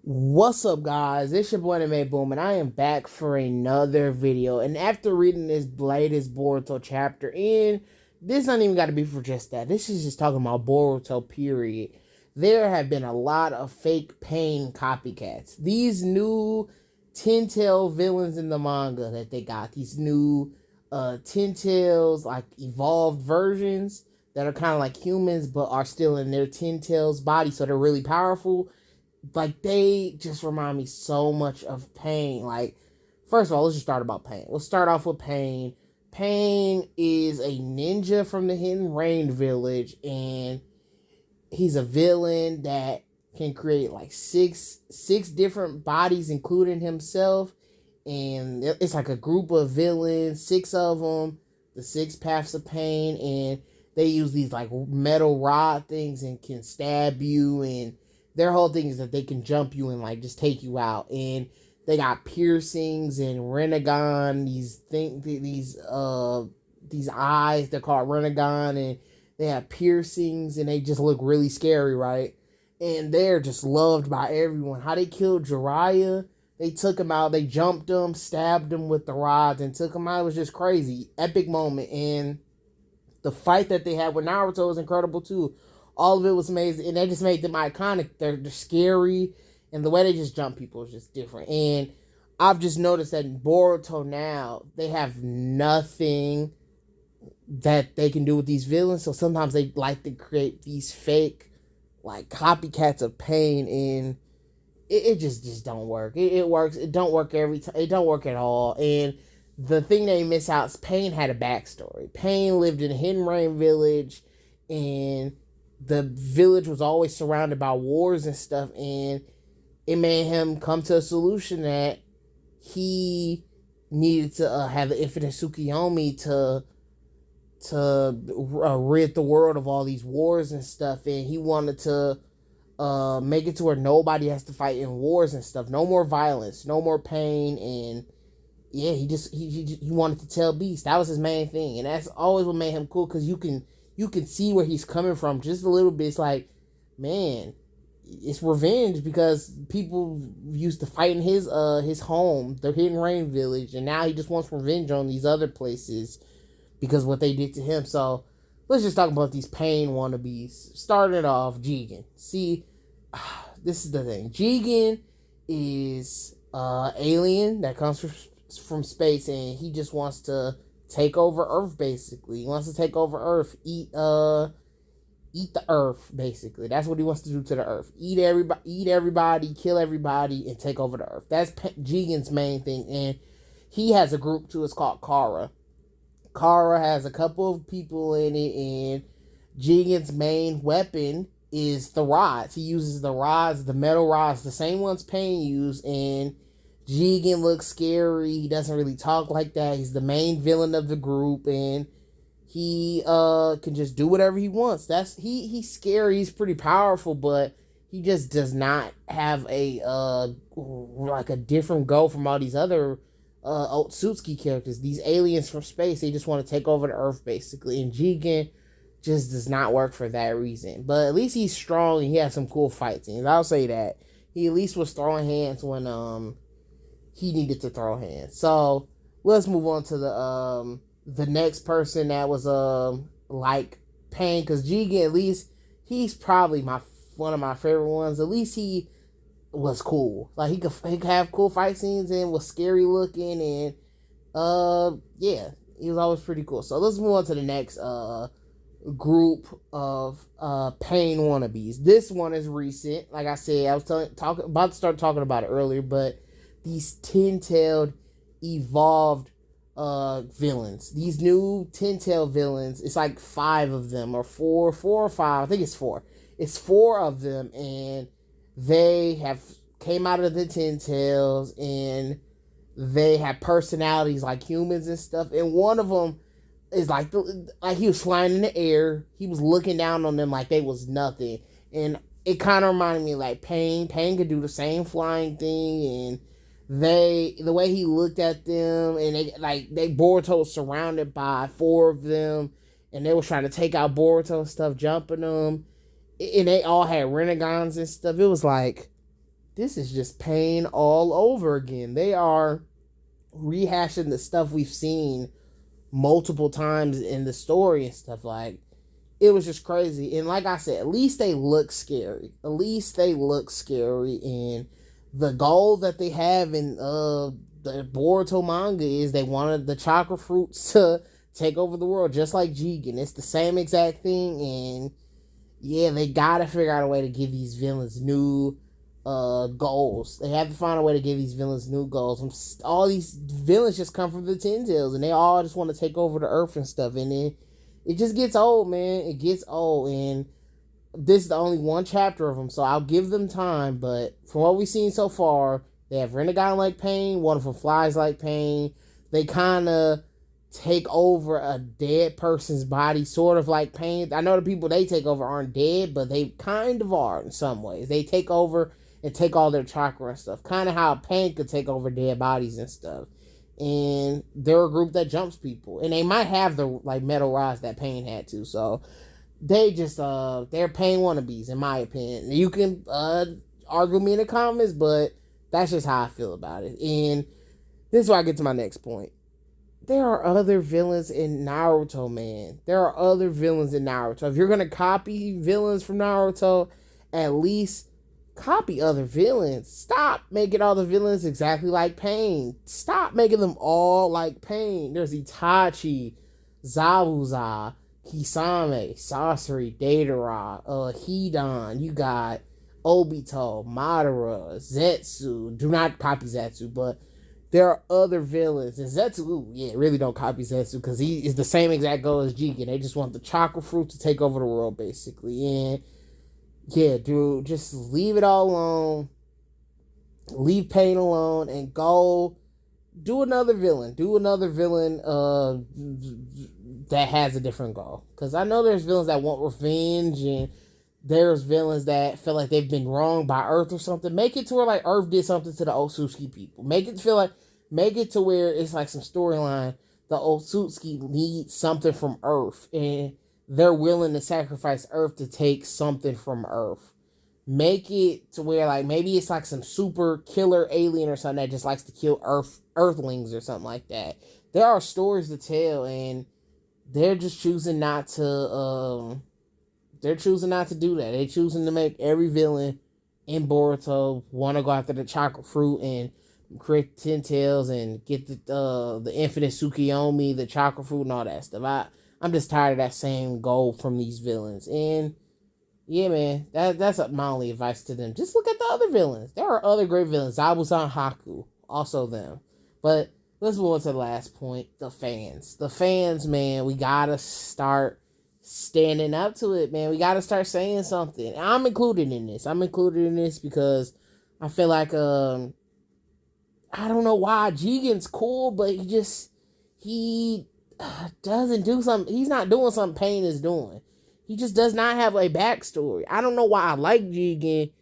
What's up, guys? It's your boy Anime Boom, and I am back for another video. And after reading this latest Boruto chapter, and this not even got to be for just that. This is just talking about Boruto. Period. There have been a lot of fake pain copycats. These new Ten-Tail villains in the manga that they got. These new Ten-Tails, like evolved versions that are kind of like humans, but are still in their Ten-Tails body, so they're really powerful. Like, they just remind me so much of Pain. Like, first of all, let's just start about Pain. Let's start off with Pain. Pain is a ninja from the Hidden Rain village, and he's a villain that can create like six different bodies, including himself. And it's like a group of villains, six of them, the six paths of pain, and they use these like metal rod things and can stab you, and their whole thing is that they can jump you and like just take you out. And they got piercings and Renegon, these eyes, they're called Renegon, and they have piercings and they just look really scary, right? And they're just loved by everyone. How they killed Jiraiya, they took him out, they jumped him, stabbed him with the rods, and took him out. It was just crazy. Epic moment. And the fight that they had with Naruto was incredible too. All of it was amazing, and that just made them iconic. They're scary, and the way they just jump people is just different. And I've just noticed that in Boruto now, they have nothing that they can do with these villains, so sometimes they like to create these fake, like, copycats of Pain, and it just don't work. It works. It don't work every time. It don't work at all. And the thing they miss out is Pain had a backstory. Pain lived in a Hidden Rain village, and the village was always surrounded by wars and stuff, and it made him come to a solution that he needed to have the infinite Tsukuyomi to rid the world of all these wars and stuff. And he wanted to make it to where nobody has to fight in wars and stuff. No more violence, no more pain. And yeah, he wanted to tell Beast. That was his main thing, and that's always what made him cool, because you can see where he's coming from just a little bit. It's like, man, it's revenge, because people used to fight in his home, the Hidden Rain village, and now he just wants revenge on these other places because of what they did to him. So let's just talk about these Pain wannabes. Starting it off, Jigen. See, this is the thing. Jigen is alien that comes from space, and he just wants to take over Earth. Basically, he wants to take over Earth, eat the Earth. Basically, that's what he wants to do to the Earth: eat everybody, kill everybody, and take over the Earth. That's Jigen's main thing. And he has a group too. It's called Kara. Kara has a couple of people in it, and Jigen's main weapon is the rods. He uses the rods, the metal rods, the same ones Pain used. And Jigen looks scary. He doesn't really talk like that. He's the main villain of the group, and he can just do whatever he wants. He's scary. He's pretty powerful, but he just does not have a like a different goal from all these other Otsutsuki characters. These aliens from space, they just want to take over the Earth basically, and Jigen just does not work for that reason. But at least he's strong, and he has some cool fight scenes. I'll say that he at least was throwing hands when he needed to throw hands. So let's move on to the next person that was like Pain, because Jigen, at least he's probably one of my favorite ones. At least he was cool. Like, he could have cool fight scenes and was scary looking, and yeah, he was always pretty cool. So let's move on to the next group of Pain wannabes. This one is recent. Like I said, I was about to start talking about it earlier, but these ten-tailed evolved villains. These new ten-tailed villains, it's like 5 of them, or four or five. I think it's 4. It's 4 of them, and they have came out of the ten-tails, and they have personalities like humans and stuff. And one of them is like he was flying in the air. He was looking down on them like they was nothing. And it kind of reminded me like Pain. Pain could do the same flying thing, and the way he looked at them, and Boruto was surrounded by 4 of them, and they was trying to take out Boruto and stuff, jumping them, and they all had renegons and stuff. It was like, this is just pain all over again. They are rehashing the stuff we've seen multiple times in the story and stuff. Like, it was just crazy. And like I said, at least they look scary. At least they look scary. And the goal that they have in the Boruto manga is they wanted the chakra fruits to take over the world, just like Jigen. It's the same exact thing. And yeah, they gotta figure out a way to give these villains new goals. They have to find a way to give these villains new goals. All these villains just come from the Ten Tails, and they all just want to take over the Earth and stuff. And it just gets old, man. It gets old, and this is the only one chapter of them, so I'll give them time. But from what we've seen so far, they have Renegon like Pain, one of them flies like Pain. They kind of take over a dead person's body, sort of like Pain. I know the people they take over aren't dead, but they kind of are in some ways. They take over and take all their chakra and stuff, kind of how Pain could take over dead bodies and stuff. And they're a group that jumps people, and they might have the like metal rods that Pain had to. So they just they're Pain wannabes, in my opinion. You can argue me in the comments, but that's just how I feel about it. And this is where I get to my next point. There are other villains in Naruto, man. There are other villains in Naruto. If you're gonna copy villains from Naruto, at least copy other villains. Stop making all the villains exactly like Pain. Stop making them all like Pain. There's Itachi, Zabuza, Kisame, Sasori, Deidara, Hidan. You got Obito, Madara, Zetsu. Do not copy Zetsu, but there are other villains. And Zetsu, yeah, really don't copy Zetsu because he is the same exact goal as Jigen. They just want the chakra fruit to take over the world, basically. And yeah, dude, just leave it all alone. Leave Pain alone and go do another villain. Do another villain that has a different goal. Because I know there's villains that want revenge, and there's villains that feel like they've been wronged by Earth or something. Make it to where like Earth did something to the Otsutsuki people. Make it to where it's like some storyline. The Otsutsuki need something from Earth, and they're willing to sacrifice Earth to take something from Earth. Make it to where like maybe it's like some super killer alien or something that just likes to kill Earthlings or something like that. There are stories to tell, and they're just choosing not to. They're choosing not to do that. They're choosing to make every villain in Boruto want to go after the chakra fruit and create 10 tails and get the infinite Tsukiyomi, the chakra fruit, and all that stuff. I'm just tired of that same goal from these villains. And yeah, man, that's my only advice to them. Just look at the other villains. There are other great villains. Zabuza and Haku, also them. But let's move on to the last point, the fans. The fans, man, we gotta start standing up to it, man. We gotta start saying something. I'm included in this because I feel like I don't know why Jigen's cool, but he doesn't do something. He's not doing something Pain is doing. He just does not have a backstory. I don't know why I like Jigen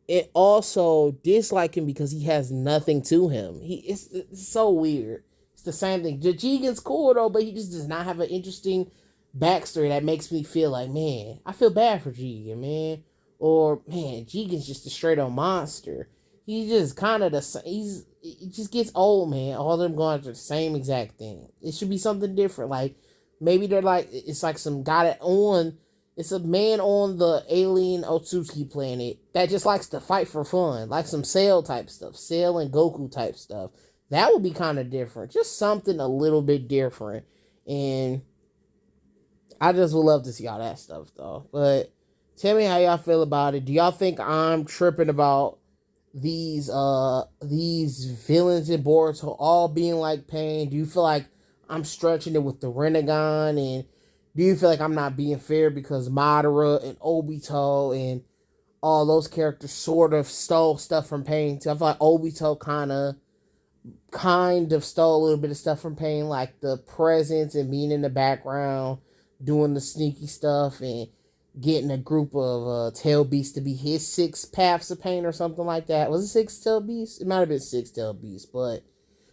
and also dislike him because he has nothing to him. It's so weird. It's the same thing. Jigen's cool though, but he just does not have an interesting backstory that makes me feel like, man, I feel bad for Jigen, man. Or, man, Jigen's just a straight up monster. He just kind of it just gets old, man. All of them going through the same exact thing. It should be something different. Like, maybe they're like, it's like some guy it's a man on the alien Otsutsuki planet that just likes to fight for fun. Like some Cell type stuff. Cell and Goku type stuff. That would be kind of different. Just something a little bit different. And I just would love to see all that stuff, though. But tell me how y'all feel about it. Do y'all think I'm tripping about these villains in Boruto all being like Pain? Do you feel like I'm stretching it with the Renegon? And do you feel like I'm not being fair because Madara and Obito and all those characters sort of stole stuff from Pain too? I feel like Obito kind of stole a little bit of stuff from Pain, like the presence and being in the background, doing the sneaky stuff, and getting a group of tail beasts to be his 6 paths of Pain or something like that. Was it 6 tail beasts? It might have been 6 tail beasts, but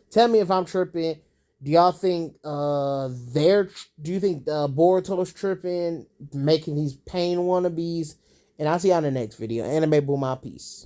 tell me if I'm tripping. Do y'all think do you think Boruto's tripping, making these Pain wannabes? And I'll see y'all in the next video. Anime Boom out, peace.